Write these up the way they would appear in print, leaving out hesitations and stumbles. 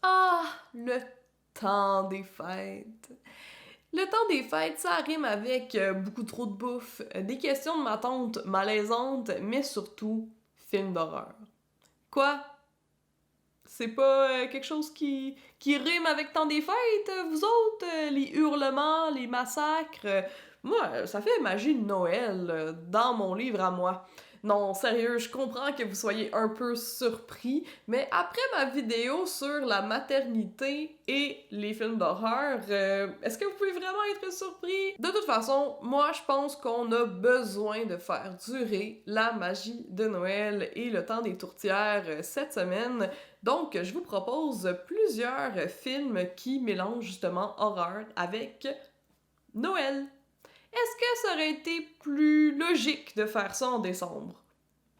Ah, le temps des fêtes. Le temps des fêtes, ça rime avec beaucoup trop de bouffe, des questions de ma tante malaisantes, mais surtout, films d'horreur. Quoi? C'est pas quelque chose qui rime avec temps des fêtes, vous autres? Les hurlements, les massacres? Moi, ça fait magie de Noël dans mon livre à moi. Non, sérieux, je comprends que vous soyez un peu surpris, mais après ma vidéo sur la maternité et les films d'horreur, est-ce que vous pouvez vraiment être surpris? De toute façon, moi, je pense qu'on a besoin de faire durer la magie de Noël et le temps des tourtières cette semaine. Donc, je vous propose plusieurs films qui mélangent justement horreur avec Noël. Est-ce que ça aurait été plus logique de faire ça en décembre?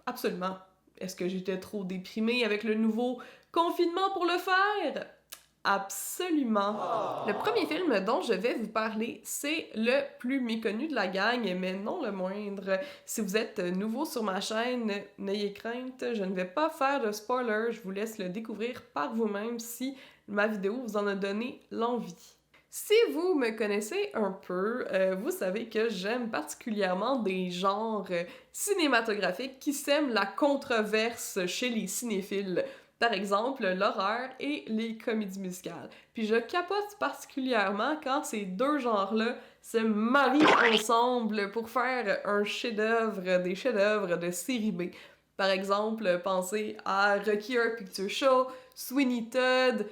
Absolument. Est-ce que j'étais trop déprimée avec le nouveau confinement pour le faire? Absolument. Le premier film dont je vais vous parler, c'est le plus méconnu de la gang, mais non le moindre. Si vous êtes nouveau sur ma chaîne, n'ayez crainte, je ne vais pas faire de spoiler, je vous laisse le découvrir par vous-même si ma vidéo vous en a donné l'envie. Si vous me connaissez un peu, vous savez que j'aime particulièrement des genres cinématographiques qui sèment la controverse chez les cinéphiles. Par exemple, l'horreur et les comédies musicales. Puis je capote particulièrement quand ces deux genres-là se marient ensemble pour faire un chef-d'œuvre, des chefs-d'œuvre de série B. Par exemple, pensez à Rocky Horror Picture Show, Sweeney Todd,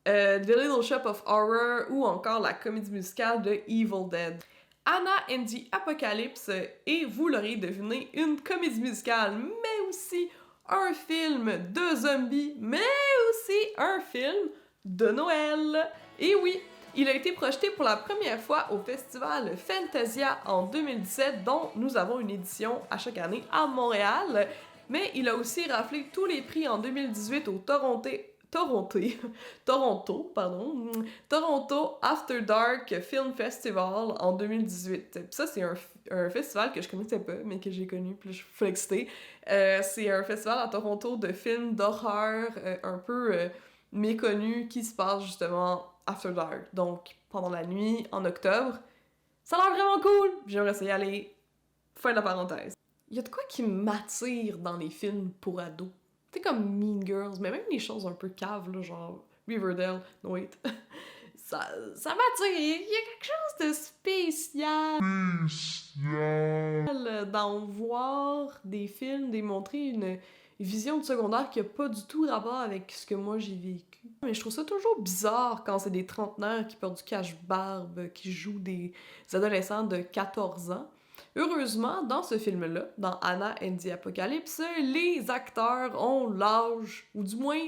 The Little Shop of Horror ou encore la comédie musicale de Evil Dead. Anna and the Apocalypse est, vous l'aurez deviné, une comédie musicale, mais aussi un film de zombies, mais aussi un film de Noël. Et oui, il a été projeté pour la première fois au festival Fantasia en 2017, dont nous avons une édition à chaque année à Montréal. Mais il a aussi raflé tous les prix en 2018 au Toronto After Dark Film Festival en 2018. Puis ça, c'est un festival que je connaissais pas, mais que j'ai connu, puis je suis full excitée. C'est un festival à Toronto de films d'horreur un peu méconnus qui se passe justement After Dark, donc pendant la nuit, en octobre. Ça a l'air vraiment cool! J'aimerais essayer y aller. Fin de la parenthèse. Il y a de quoi qui m'attire dans les films pour ados. C'est comme Mean Girls, mais même les choses un peu caves, là, genre Riverdale, no wait. ça m'attire, il y a quelque chose de spécial d'en voir des films, démontrer une vision de secondaire qui a pas du tout rapport avec ce que moi j'ai vécu. Mais je trouve ça toujours bizarre quand c'est des trentenaires qui portent du cache-barbe, qui jouent des adolescents de 14 ans. Heureusement, dans ce film-là, dans Anna and the Apocalypse, les acteurs ont l'âge, ou du moins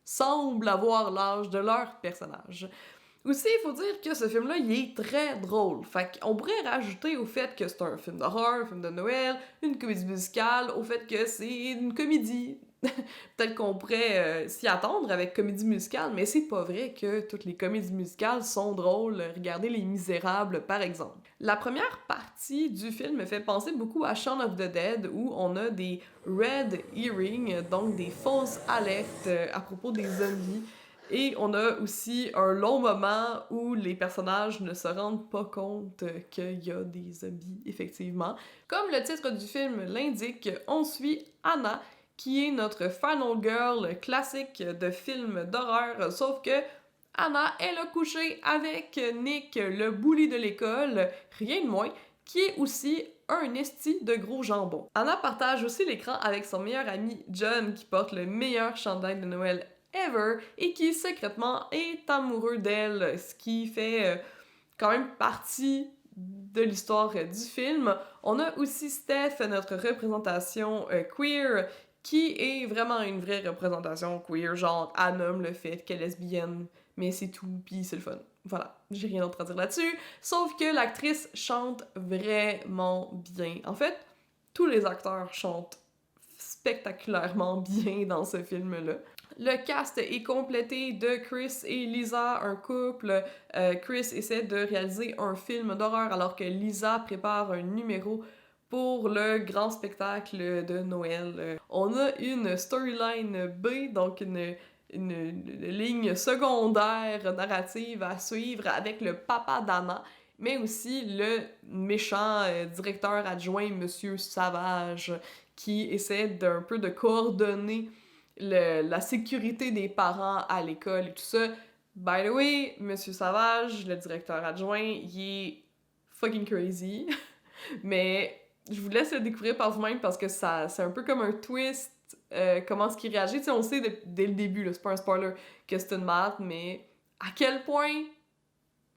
semblent avoir l'âge de leur personnage. Aussi, il faut dire que ce film-là, il est très drôle. Fait qu'on pourrait rajouter au fait que c'est un film d'horreur, un film de Noël, une comédie musicale, au fait que c'est une comédie. Peut-être qu'on pourrait s'y attendre avec comédie musicale, mais c'est pas vrai que toutes les comédies musicales sont drôles. Regardez Les Misérables, par exemple. La première partie du film me fait penser beaucoup à Shaun of the Dead, où on a des red earrings, donc des fausses alertes à propos des zombies. Et on a aussi un long moment où les personnages ne se rendent pas compte qu'il y a des zombies, effectivement. Comme le titre du film l'indique, on suit Anna, qui est notre final girl classique de film d'horreur, sauf que Anna, elle a couché avec Nick, le bully de l'école, rien de moins, qui est aussi un esti de gros jambon. Anna partage aussi l'écran avec son meilleur ami John, qui porte le meilleur chandail de Noël ever et qui secrètement est amoureux d'elle, ce qui fait quand même partie de l'histoire du film. On a aussi Steph, notre représentation queer, qui est vraiment une vraie représentation queer, genre elle nomme le fait qu'elle est lesbienne, mais c'est tout, pis c'est le fun. Voilà, j'ai rien d'autre à dire là-dessus, sauf que l'actrice chante vraiment bien. En fait, tous les acteurs chantent spectaculairement bien dans ce film-là. Le cast est complété de Chris et Lisa, un couple. Chris essaie de réaliser un film d'horreur alors que Lisa prépare un numéro pour le grand spectacle de Noël. On a une storyline B, donc une une ligne secondaire narrative à suivre avec le papa d'Anna, mais aussi le méchant directeur adjoint, Monsieur Savage, qui essaie d'un peu de coordonner la sécurité des parents à l'école et tout ça. By the way, Monsieur Savage, le directeur adjoint, il est fucking crazy. Mais je vous laisse le découvrir par vous-même parce que c'est un peu comme un twist. Comment est-ce qu'il réagit? Tu sais, on sait dès le début, là, c'est pas un spoiler, que c'est une maths, mais à quel point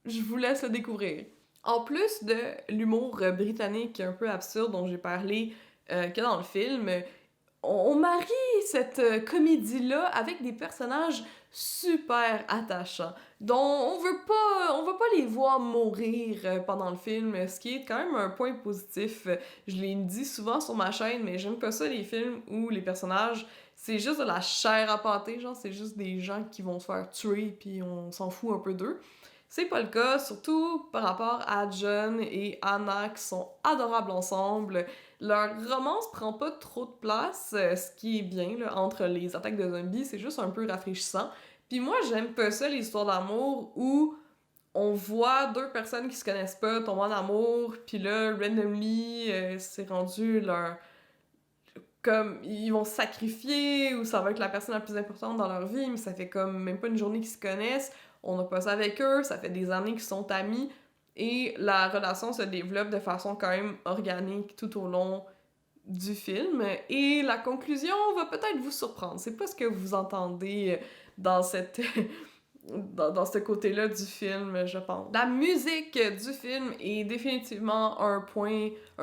je vous laisse le découvrir. En plus de l'humour britannique un peu absurde dont j'ai parlé que dans le film, on marie cette comédie-là avec des personnages super attachants, dont on veut pas les voir mourir pendant le film, ce qui est quand même un point positif. Je l'ai dit souvent sur ma chaîne, mais j'aime pas ça les films où les personnages, c'est juste de la chair à pâté, genre c'est juste des gens qui vont se faire tuer puis on s'en fout un peu d'eux. C'est pas le cas, surtout par rapport à John et Anna qui sont adorables ensemble. Leur romance prend pas trop de place, ce qui est bien là, entre les attaques de zombies, c'est juste un peu rafraîchissant. Puis moi, j'aime pas ça, les histoires d'amour où on voit deux personnes qui se connaissent pas tomber en amour, puis là, randomly, c'est rendu leur... Comme, ils vont se sacrifier, ou ça va être la personne la plus importante dans leur vie, mais ça fait comme même pas une journée qu'ils se connaissent. On a passé avec eux, ça fait des années qu'ils sont amis, et la relation se développe de façon quand même organique tout au long du film. Et la conclusion va peut-être vous surprendre. C'est pas ce que vous entendez dans cette... dans ce côté-là du film, je pense. La musique du film est définitivement un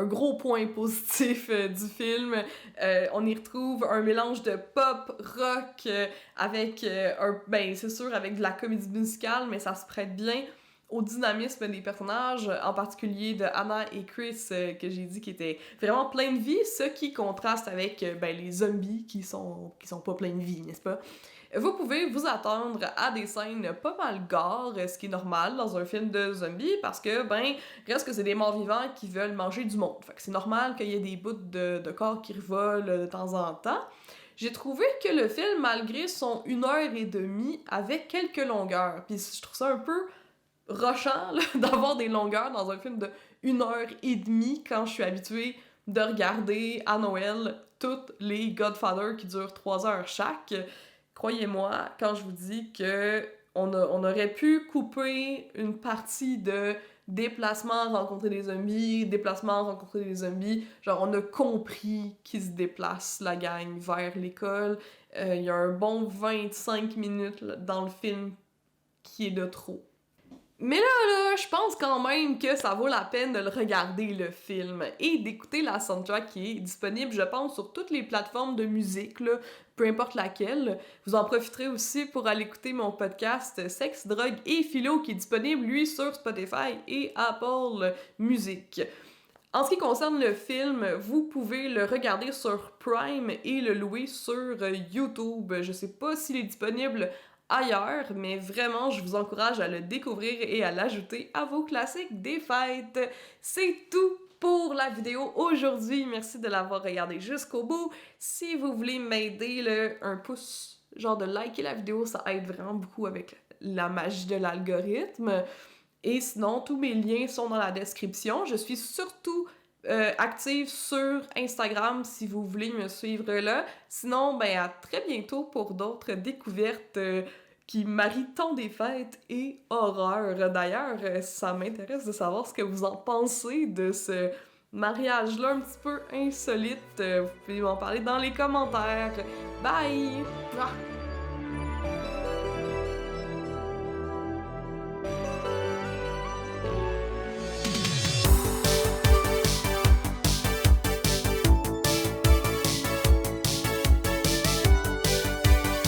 gros point positif du film. On y retrouve un mélange de pop, rock, avec c'est sûr, avec de la comédie musicale, mais ça se prête bien au dynamisme des personnages, en particulier de Anna et Chris, que j'ai dit qui étaient vraiment pleins de vie, ce qui contraste avec les zombies qui sont pas pleins de vie, n'est-ce pas? Vous pouvez vous attendre à des scènes pas mal gore, ce qui est normal dans un film de zombies, parce que, reste que c'est des morts vivants qui veulent manger du monde. Fait que c'est normal qu'il y ait des bouts de corps qui revolent de temps en temps. J'ai trouvé que le film, malgré son 1h30, avait quelques longueurs. Puis je trouve ça un peu rushant là, d'avoir des longueurs dans un film de 1h30 quand je suis habituée de regarder à Noël toutes les Godfather qui durent 3 heures chaque. Croyez-moi, quand je vous dis que on aurait pu couper une partie de déplacement, rencontrer des zombies, déplacement, rencontrer des zombies, genre on a compris qu'ils se déplacent, la gang, vers l'école. Il y a un bon 25 minutes là, dans le film qui est de trop. Mais là, je pense quand même que ça vaut la peine de le regarder, le film, et d'écouter la soundtrack qui est disponible, je pense, sur toutes les plateformes de musique, là, peu importe laquelle. Vous en profiterez aussi pour aller écouter mon podcast Sexe, drogue et philo, qui est disponible, lui, sur Spotify et Apple Music. En ce qui concerne le film, vous pouvez le regarder sur Prime et le louer sur YouTube. Je sais pas s'il est disponible ailleurs, mais vraiment, je vous encourage à le découvrir et à l'ajouter à vos classiques des fêtes. C'est tout pour la vidéo aujourd'hui. Merci de l'avoir regardé jusqu'au bout. Si vous voulez m'aider, un pouce, genre de liker la vidéo, ça aide vraiment beaucoup avec la magie de l'algorithme. Et sinon, tous mes liens sont dans la description. Je suis surtout active sur Instagram si vous voulez me suivre là. Sinon, à très bientôt pour d'autres découvertes qui marient tant des fêtes et horreur. D'ailleurs, ça m'intéresse de savoir ce que vous en pensez de ce mariage-là un petit peu insolite. Vous pouvez m'en parler dans les commentaires. Bye!